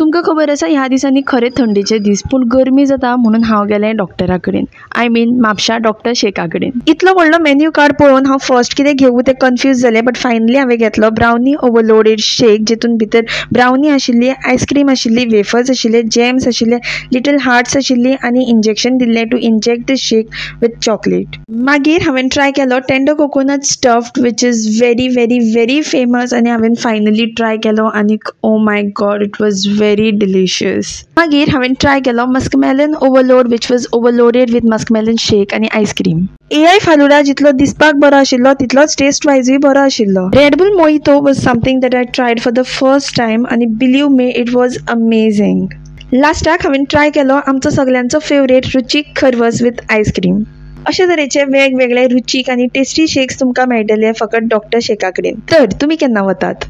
तुमकां खबर आसा ह्या दिसांनी खरे थंडीचे दीस पूण गरमी जाता म्हणून हांव गेलें डॉक्टरा कडेन आय मीन म्हापशा डॉक्टर शेखा कडेन. इतलो व्हडलो मेन्यू कार्ड पळोवन हांव फर्स्ट कितें घेवूं तें कन्फ्यूज जालें बट फायनली हांवें घेतलो ब्रावनी ओवरलोडेड शेक जितून भितर ब्रावनी आशिल्ली आयस्क्रीम आशिल्ली वेफर्स आशिल्ले जॅम्स आशिल्ले लिटल हार्ट्स आशिल्ली आनी इंजेक्शन दिल्लें to inject the shake with chocolate. मागीर हांवें ट्राय केलो tender coconut stuffed which is very very very famous आनी हांवें फायनली ट्राय केलो आनी oh my god it was very delicious. मागीर हांवें ट्राय केलो muskmelon overload which was overloaded with muskmelon shake आनी आयस्क्रीम. AI फालुडा जितलो दिसपाक बरो आशिल्लो तितलोच टेस्ट वायजूय बरो आशिल्लो. Red Bull mojito was something that I tried for the first time आनी believe me it was amazing. लास्टाक हांवें ट्राय केलो आमचो सगळ्यांचो फेवरेट रुचीक खरवस विथ आयस्क्रीम. अशे तरेचे वेगवेगळे रुचीक आनी टेस्टी शेक्स तुमकां मेळटले फकत डॉक्टर शेका कडेन. तर तुमी केन्ना वतात?